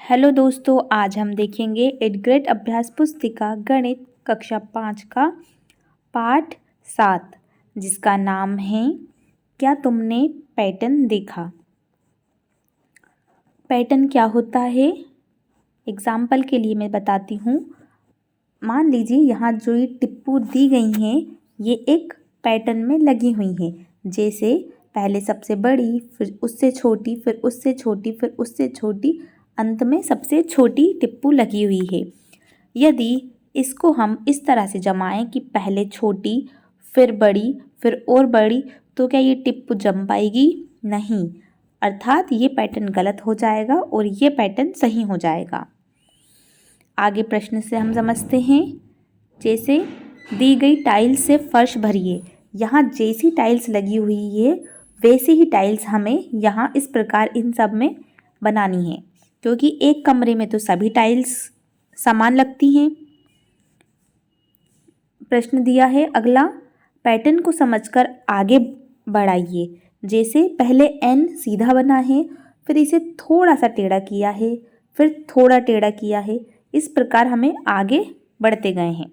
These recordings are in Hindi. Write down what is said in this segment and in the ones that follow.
हेलो दोस्तों, आज हम देखेंगे 8th ग्रेड अभ्यास पुस्तिका गणित कक्षा 5 का पाठ 7 जिसका नाम है क्या तुमने पैटर्न देखा। पैटर्न क्या होता है, एग्जाम्पल के लिए मैं बताती हूँ। मान लीजिए यहाँ जो ये टिप्पू दी गई हैं ये एक पैटर्न में लगी हुई हैं। जैसे पहले सबसे बड़ी, फिर उससे छोटी, फिर उससे छोटी, फिर उससे छोटी, अंत में सबसे छोटी टिप्पू लगी हुई है। यदि इसको हम इस तरह से जमाएं कि पहले छोटी, फिर बड़ी, फिर और बड़ी, तो क्या ये टिप्पू जम पाएगी? नहीं, अर्थात ये पैटर्न गलत हो जाएगा और ये पैटर्न सही हो जाएगा। आगे प्रश्न से हम समझते हैं। जैसे दी गई टाइल्स से फर्श भरिए। यहाँ जैसी टाइल्स लगी हुई है वैसी ही टाइल्स हमें यहाँ इस प्रकार इन सब में बनानी है, क्योंकि एक कमरे में तो सभी टाइल्स समान लगती हैं। प्रश्न दिया है अगला, पैटर्न को समझकर आगे बढ़ाइए। जैसे पहले एन सीधा बना है, फिर इसे थोड़ा सा टेढ़ा किया है, फिर थोड़ा टेढ़ा किया है। इस प्रकार हमें आगे बढ़ते गए हैं।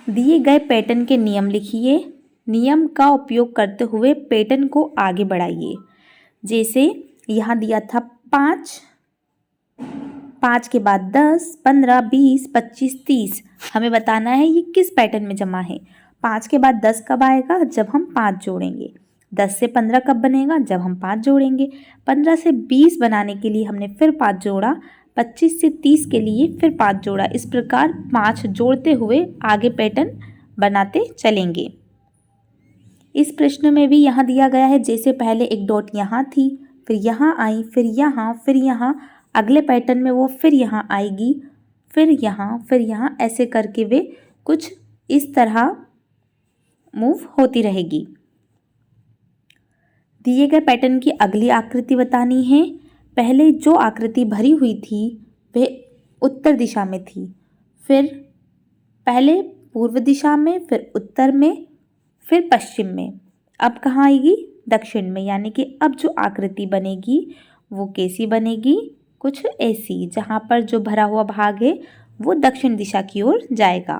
दिए गए पैटर्न के नियम लिखिए। नियम का उपयोग करते हुए पैटर्न को आगे बढ़ाइए। जैसे यहाँ दिया था 5, 5 के बाद 10, 15, 20, 25, 30। हमें बताना है ये किस पैटर्न में जमा है। 5 के बाद 10 कब आएगा? जब हम 5 जोड़ेंगे। 10 से 15 कब बनेगा? जब हम 5 जोड़ेंगे। 15 से 20 बनाने के लिए हमने फिर 5 जोड़ा। 25 से 30 के लिए फिर 5 जोड़ा। इस प्रकार 5 जोड़ते हुए आगे पैटर्न बनाते चलेंगे। इस प्रश्न में भी यहाँ दिया गया है, जैसे पहले एक डॉट यहाँ थी, फिर यहाँ आई, फिर यहाँ, फिर यहाँ। अगले पैटर्न में वो फिर यहाँ आएगी, फिर यहाँ, ऐसे करके वे कुछ इस तरह मूव होती रहेगी। दिए गए पैटर्न की अगली आकृति बतानी है। पहले जो आकृति भरी हुई थी वह उत्तर दिशा में थी, फिर पहले पूर्व दिशा में, फिर उत्तर में, फिर पश्चिम में। अब कहाँ आएगी? दक्षिण में। यानी कि अब जो आकृति बनेगी वो कैसी बनेगी? कुछ ऐसी, जहाँ पर जो भरा हुआ भाग है वो दक्षिण दिशा की ओर जाएगा।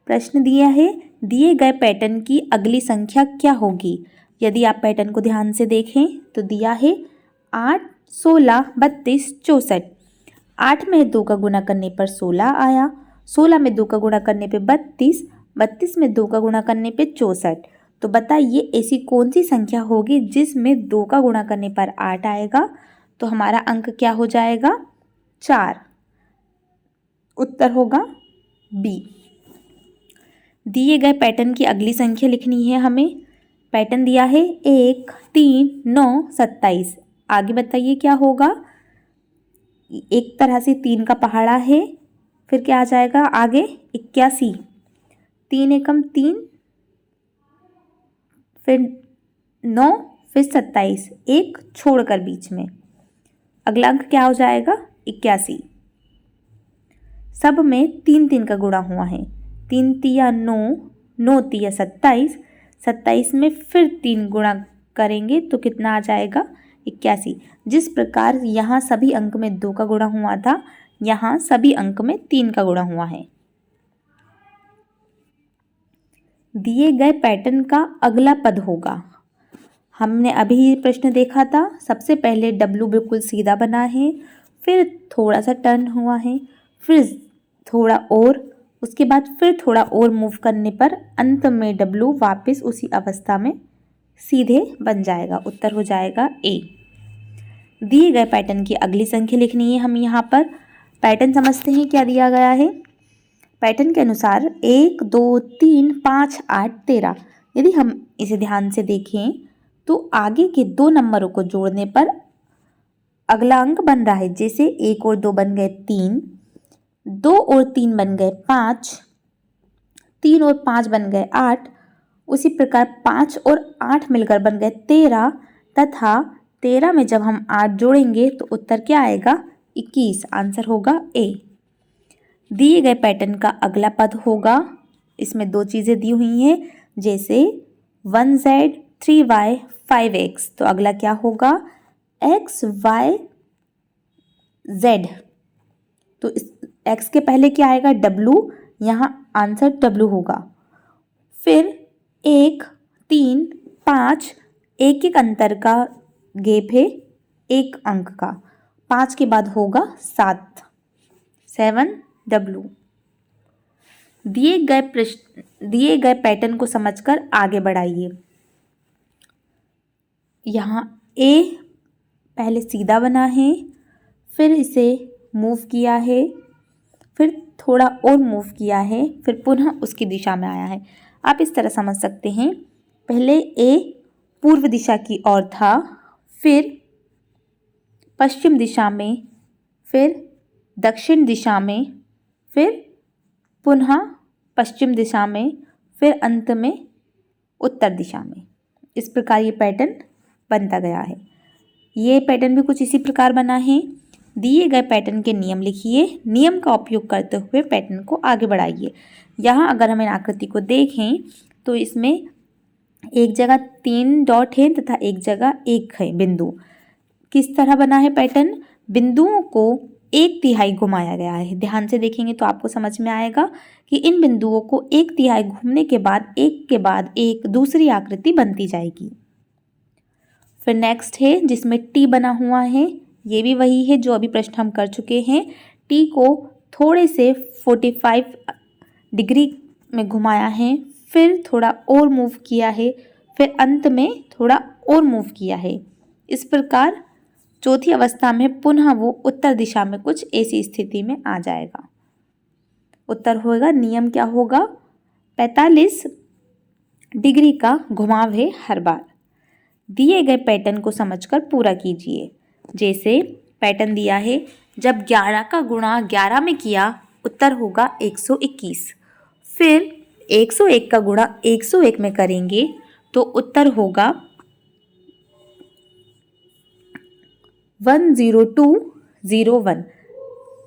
प्रश्न दिया है, दिए गए पैटर्न की अगली संख्या क्या होगी? यदि आप पैटर्न को ध्यान से देखें तो दिया है 8, 16, 32, 64। 8 में 2 का गुणा करने पर 16 आया, 16 में 2 का गुणा करने पे 32, 32 में 2 का गुणा करने पे 64। तो बताइए ऐसी कौन सी संख्या होगी जिसमें 2 का गुणा करने पर 8 आएगा? तो हमारा अंक क्या हो जाएगा? 4। उत्तर होगा बी। दिए गए पैटर्न की अगली संख्या लिखनी है हमें। पैटर्न दिया है 1, 3, 9, 27। आगे बताइए क्या होगा? एक तरह से 3 का पहाड़ा है, फिर क्या आ जाएगा आगे? 81। 3 एकम 3, फिर 9, फिर 27, एक छोड़कर बीच में। अगला अंक क्या हो जाएगा? 81। सब में 3 3 का गुणा हुआ है। 3 तिया 9, 9 तिया 27, 27 में फिर 3 गुणा करेंगे तो कितना आ जाएगा? 81। जिस प्रकार यहाँ सभी अंक में 2 का गुणा हुआ था, यहाँ सभी अंक में 3 का गुणा हुआ है। दिए गए पैटर्न का अगला पद होगा। हमने अभी ये प्रश्न देखा था। सबसे पहले W बिल्कुल सीधा बना है, फिर थोड़ा सा टर्न हुआ है, फिर थोड़ा और, उसके बाद फिर थोड़ा और मूव करने पर अंत में W वापस उसी अवस्था में सीधे बन जाएगा। उत्तर हो जाएगा ए। दिए गए पैटर्न की अगली संख्या लिखनी है हम यहाँ पर। पैटर्न समझते हैं क्या दिया गया है। पैटर्न के अनुसार 1, 2, 3, 5, 8, 13। यदि हम इसे ध्यान से देखें तो आगे के 2 नंबरों को जोड़ने पर अगला अंक बन रहा है। जैसे 1 और 2 बन गए 3, 2 और 3 बन गए 5, 3 और 5 बन गए 8। उसी प्रकार 5 और 8 मिलकर बन गए 13, तथा 13 में जब हम 8 जोड़ेंगे तो उत्तर क्या आएगा? 21। आंसर होगा ए। दिए गए पैटर्न का अगला पद होगा। इसमें 2 चीज़ें दी हुई हैं, जैसे 1z, 3y, 5x, तो अगला क्या होगा x y z, तो इस x के पहले क्या आएगा w, यहाँ आंसर w होगा। फिर 1 3 5, एक एक अंतर का गैप है एक अंक का, 5 के बाद होगा 7 7w। दिए गए पैटर्न को समझकर आगे बढ़ाइए। यहाँ a पहले सीधा बना है, फिर इसे मूव किया है, फिर थोड़ा और मूव किया है, फिर पुनः उसकी दिशा में आया है। आप इस तरह समझ सकते हैं, पहले a पूर्व दिशा की ओर था, फिर पश्चिम दिशा में, फिर दक्षिण दिशा में, फिर पुनः पश्चिम दिशा में, फिर अंत में उत्तर दिशा में। इस प्रकार ये पैटर्न बनता गया है। ये पैटर्न भी कुछ इसी प्रकार बना है। दिए गए पैटर्न के नियम लिखिए, नियम का उपयोग करते हुए पैटर्न को आगे बढ़ाइए। यहाँ अगर हम इन आकृति को देखें तो इसमें एक जगह 3 डॉट है तथा एक जगह 1 है बिंदु। किस तरह बना है पैटर्न? बिंदुओं को 1/3 घुमाया गया है। ध्यान से देखेंगे तो आपको समझ में आएगा कि इन बिंदुओं को 1/3 घूमने के बाद एक के बाद एक दूसरी आकृति बनती जाएगी। फिर नेक्स्ट है जिसमें टी बना हुआ है, ये भी वही है जो अभी प्रश्न हम कर चुके हैं। टी को थोड़े से 45 डिग्री में घुमाया है, फिर थोड़ा और मूव किया है, फिर अंत में थोड़ा और मूव किया है। इस प्रकार चौथी अवस्था में पुनः वो उत्तर दिशा में कुछ ऐसी स्थिति में आ जाएगा। उत्तर होगा, नियम क्या होगा, 45 डिग्री का घुमाव है हर बार। दिए गए पैटर्न को समझकर पूरा कीजिए। जैसे पैटर्न दिया है, जब 11 का गुणा 11 में किया उत्तर होगा 121। फिर 101 का गुणा 101 में करेंगे तो उत्तर होगा 10201।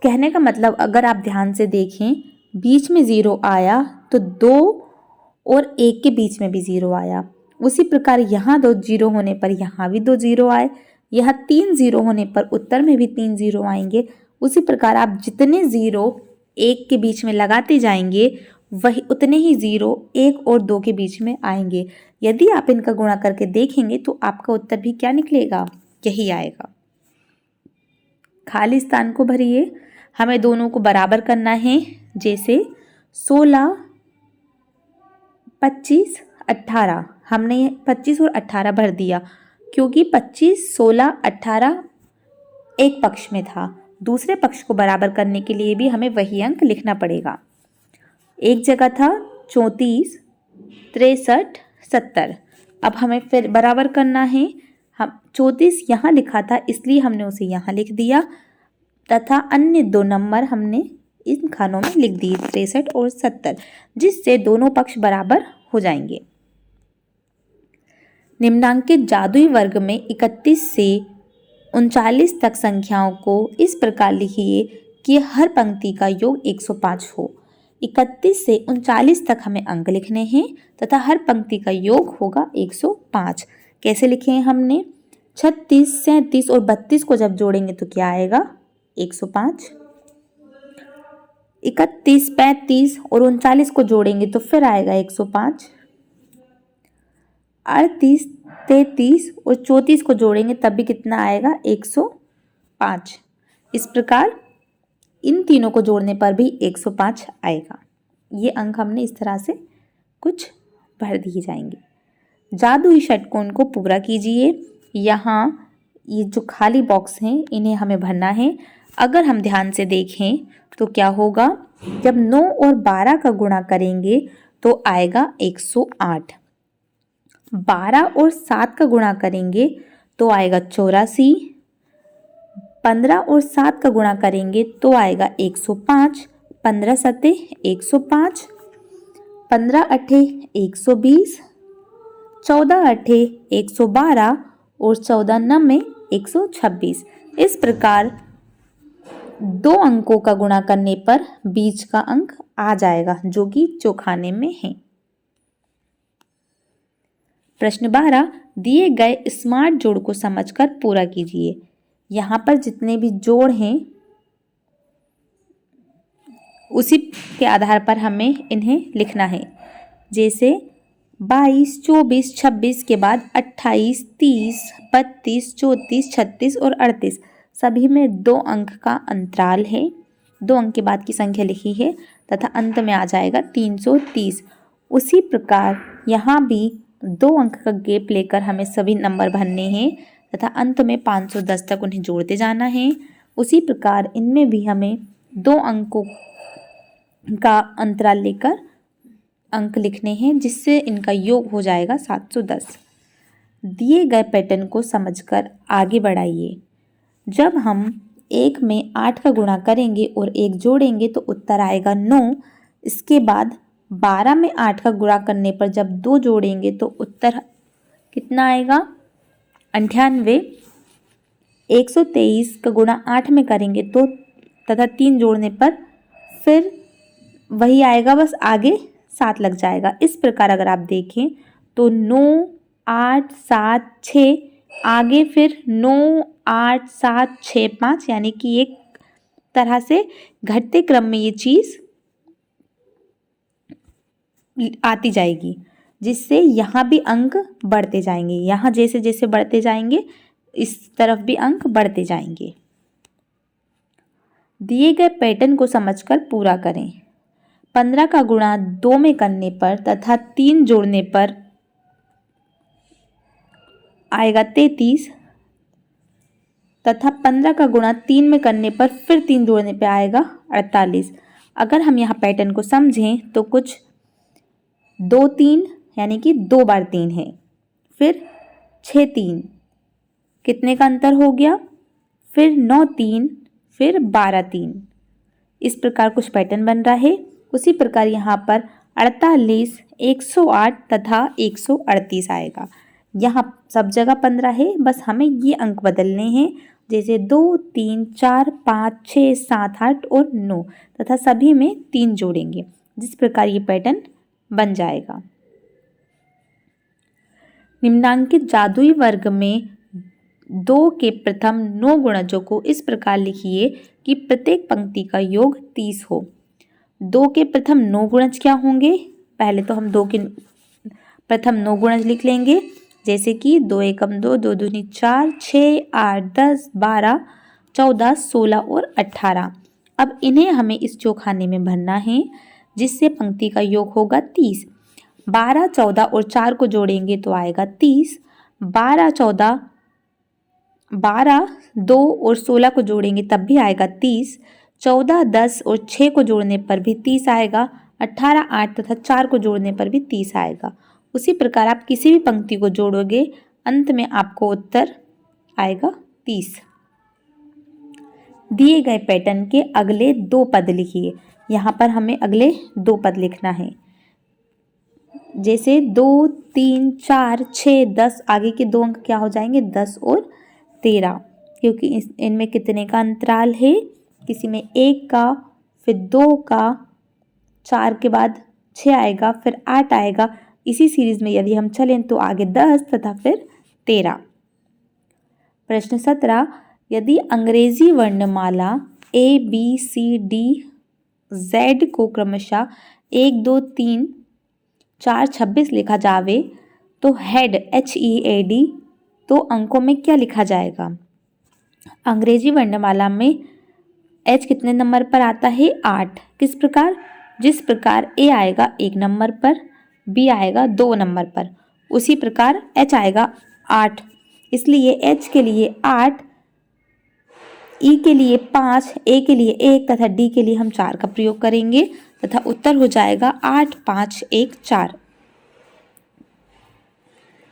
कहने का मतलब अगर आप ध्यान से देखें, बीच में 0 आया तो 2 और 1 के बीच में भी 0 आया। उसी प्रकार यहाँ 2 0 होने पर यहाँ भी 2 0 आए, यहाँ 3 0 होने पर उत्तर में भी 3 0 आएंगे। उसी प्रकार आप जितने 0 1 के बीच में लगाते जाएंगे वही उतने ही 0 1 और 2 के बीच में आएंगे। यदि आप इनका गुणा करके देखेंगे तो आपका उत्तर भी क्या निकलेगा, यही आएगा। खाली स्थान को भरिए। हमें दोनों को बराबर करना है। जैसे 16 25 18, हमने 25 और 18 भर दिया क्योंकि 25 16 18 एक पक्ष में था। दूसरे पक्ष को बराबर करने के लिए भी हमें वही अंक लिखना पड़ेगा। एक जगह था 34 63 70, अब हमें फिर बराबर करना है। हम 34 यहाँ लिखा था इसलिए हमने उसे यहाँ लिख दिया तथा अन्य 2 नंबर हमने इन खानों में लिख दिए 63 और 70, जिससे दोनों पक्ष बराबर हो जाएंगे। निम्नांकित जादुई वर्ग में 31 से 39 तक संख्याओं को इस प्रकार लिखिए कि हर पंक्ति का योग 105 हो। 31 से 39 तक हमें अंक लिखने हैं तथा हर पंक्ति का योग होगा 105। कैसे लिखे हैं हमने? 36 37 और 32 को जब जोड़ेंगे तो क्या आएगा, 105। 31 35 और 39 को जोड़ेंगे तो फिर आएगा 105। 38 33 और 34 को जोड़ेंगे तब भी कितना आएगा, 105। इस प्रकार इन तीनों को जोड़ने पर भी 105 आएगा। ये अंक हमने इस तरह से कुछ भर दिए जाएंगे। जादुई षटकोण को पूरा कीजिए। यहाँ ये जो खाली बॉक्स हैं इन्हें हमें भरना है। अगर हम ध्यान से देखें तो क्या होगा, जब 9 और 12 का गुणा करेंगे तो आएगा 108। 12 और 7 का गुणा करेंगे तो आएगा 84। 15 और 7 का गुणा करेंगे तो आएगा 105। 15 सते 105, 15 अठे 120, 14 अठे 112 और 14 नमे 126। इस प्रकार 2 अंकों का गुणा करने पर बीच का अंक आ जाएगा जो कि चौखाने में है। प्रश्न 12 दिए गए स्मार्ट जोड़ को समझकर पूरा कीजिए। यहाँ पर जितने भी जोड़ हैं उसी के आधार पर हमें इन्हें लिखना है। जैसे 22, 24, 26 के बाद 28, 30, 32, 34, 36 और 38 सभी में 2 अंक का अंतराल है। 2 अंक के बाद की संख्या लिखी है तथा अंत में आ जाएगा 330। उसी प्रकार यहाँ भी 2 अंक का गैप लेकर हमें सभी नंबर भरने हैं तथा अंत में 510 तक उन्हें जोड़ते जाना है। उसी प्रकार इनमें भी हमें 2 अंकों का अंतराल लेकर अंक लिखने हैं जिससे इनका योग हो जाएगा 710। दिए गए पैटर्न को समझकर आगे बढ़ाइए। जब हम 1 में 8 का गुणा करेंगे और 1 जोड़ेंगे तो उत्तर आएगा 9। इसके बाद 12 में 8 का गुणा करने पर जब 2 जोड़ेंगे तो उत्तर कितना आएगा 98। 123 का गुणा 8 में करेंगे तो तथा 3 जोड़ने पर फिर वही आएगा, बस आगे 7 लग जाएगा। इस प्रकार अगर आप देखें तो 9, 8, 7, 6 आगे फिर 9, 8, 7, 6, 5 यानी कि एक तरह से घटते क्रम में ये चीज़ आती जाएगी जिससे यहाँ भी अंक बढ़ते जाएंगे। यहाँ जैसे जैसे बढ़ते जाएंगे इस तरफ भी अंक बढ़ते जाएंगे। दिए गए पैटर्न को समझकर पूरा करें। 15 का गुणा 2 में करने पर तथा 3 जोड़ने पर आएगा 33 तथा 15 का गुणा 3 में करने पर फिर 3 जोड़ने पर आएगा 48। अगर हम यहाँ पैटर्न को समझें तो कुछ 2 3 यानी कि 2 बार 3 है, फिर 6 3 कितने का अंतर हो गया, फिर 9 3, फिर 12 3। इस प्रकार कुछ पैटर्न बन रहा है। उसी प्रकार यहाँ पर 48, 108 तथा 138 आएगा। यहाँ सब जगह 15 है, बस हमें ये अंक बदलने हैं। जैसे 2, 3, 4, 5, 6, 7, 8 और 9 तथा सभी में 3 जोड़ेंगे, जिस प्रकार ये पैटर्न बन जाएगा। निम्नांकित जादुई वर्ग में 2 के प्रथम 9 गुणजों को इस प्रकार लिखिए कि प्रत्येक पंक्ति का योग 30 हो। 2 के प्रथम 9 गुणज क्या होंगे? पहले तो हम 2 के प्रथम 9 गुणज लिख लेंगे, जैसे कि 2 एकम 2, 2 दूनी 4, 6, 8, 10, 12, 14, 16 और 18। अब इन्हें हमें इस चौखाने में भरना है जिससे पंक्ति का योग होगा 30। 12, 14 और 4 को जोड़ेंगे तो आएगा 30। 12, 14, 12, 2 और 16 को जोड़ेंगे तब भी आएगा 30। 14, 10 और 6 को जोड़ने पर भी 30 आएगा। 18, 8 तथा 4 को जोड़ने पर भी 30 आएगा। उसी प्रकार आप किसी भी पंक्ति को जोड़ोगे अंत में आपको उत्तर आएगा 30। दिए गए पैटर्न के अगले 2 पद लिखिए। यहाँ पर हमें अगले 2 पद लिखना है, जैसे 2, 3, 4, 6, 10 आगे के 2 अंक क्या हो जाएंगे 10 और 13, क्योंकि इनमें कितने का अंतराल है, किसी में 1 का, फिर 2 का, 4 के बाद 6 आएगा, फिर 8 आएगा। इसी सीरीज में यदि हम चलें तो आगे 10 तथा फिर 13। प्रश्न 17 यदि अंग्रेजी वर्णमाला A B C D Z को क्रमशः 1 2 3 4 26 लिखा जावे तो हेड HEAD 2 अंकों में क्या लिखा जाएगा? अंग्रेजी वर्णमाला में H कितने नंबर पर आता है 8। किस प्रकार? जिस प्रकार A आएगा 1 नंबर पर, B आएगा 2 नंबर पर, उसी प्रकार H आएगा 8। इसलिए H के लिए 8, E के लिए 5, A के लिए 1 तथा D के लिए हम 4 का प्रयोग करेंगे तथा उत्तर हो जाएगा 8 5 1 4।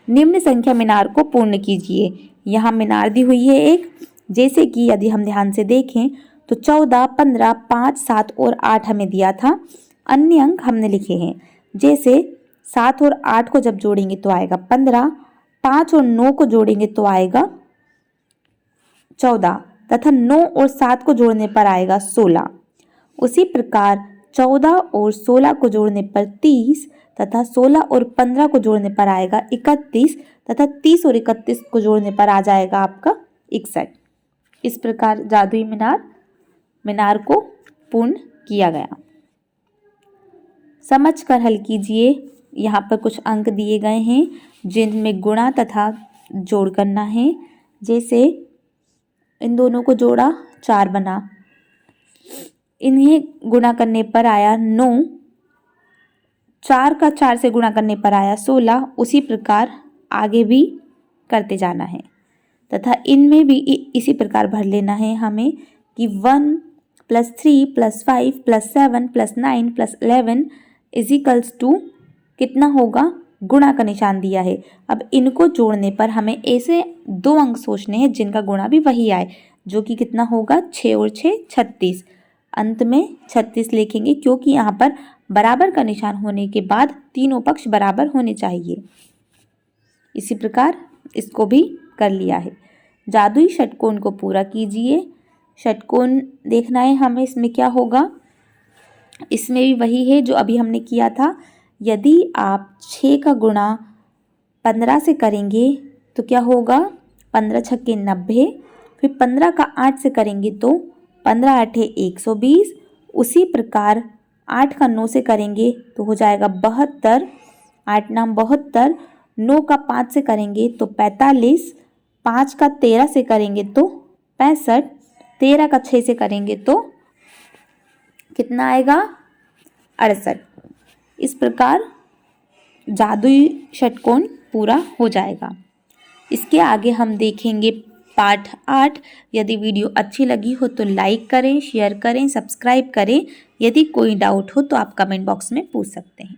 निम्न संख्या मीनार को पूर्ण कीजिए। यहाँ मीनार दी हुई है एक, जैसे कि यदि हम ध्यान से देखें तो 14, 15, 5, 7 और 8 हमें दिया था। अन्य अंक हमने लिखे हैं, जैसे 7 और 8 को जब जोड़ेंगे तो आएगा 15, 5 और 9 को जोड़ेंगे तो आएगा 14 तथा 9 और 7 को जोड़ने पर आएगा 16। उसी प्रकार 14 और 16 को जोड़ने पर 30 तथा 16 और 15 को जोड़ने पर आएगा 31 तथा 30 और 31 को जोड़ने पर आ जाएगा आपका 61। इस प्रकार जादुई मीनार को पूर्ण किया गया। समझ कर हल कीजिए। यहाँ पर कुछ अंक दिए गए हैं जिनमें गुणा तथा जोड़ करना है। जैसे इन दोनों को जोड़ा 4 बना, इन्हें गुणा करने पर आया 9, 4 का 4 से गुणा करने पर आया 16। उसी प्रकार आगे भी करते जाना है तथा इनमें भी इसी प्रकार भर लेना है हमें कि 1 + 3 + 5 + 7 + 9 + 11 = कितना होगा, गुणा का निशान दिया है। अब इनको जोड़ने पर हमें ऐसे 2 अंक सोचने हैं जिनका गुणा भी वही आए, जो कि कितना होगा, 6 और 6 36। अंत में 36 लिखेंगे क्योंकि यहाँ पर बराबर का निशान होने के बाद तीनों पक्ष बराबर होने चाहिए। इसी प्रकार इसको भी कर लिया है। जादुई षटकोण को पूरा कीजिए। षटकोण देखना है हमें, इसमें क्या होगा, इसमें भी वही है जो अभी हमने किया था। यदि आप 6 का गुणा 15 से करेंगे तो क्या होगा, 15 × 6 = 90। फिर 15 का 8 से करेंगे तो 15 × 8 = 120। उसी प्रकार 8 का 9 से करेंगे तो हो जाएगा 72, 8 × 9 = 72। 9 का 5 से करेंगे तो 45, 5 का 13 से करेंगे तो 65, 13 का 6 से करेंगे तो कितना आएगा, 68। इस प्रकार जादुई षटकोण पूरा हो जाएगा। इसके आगे हम देखेंगे पाठ 8। यदि वीडियो अच्छी लगी हो तो लाइक करें, शेयर करें, सब्सक्राइब करें। यदि कोई डाउट हो तो आप कमेंट बॉक्स में पूछ सकते हैं।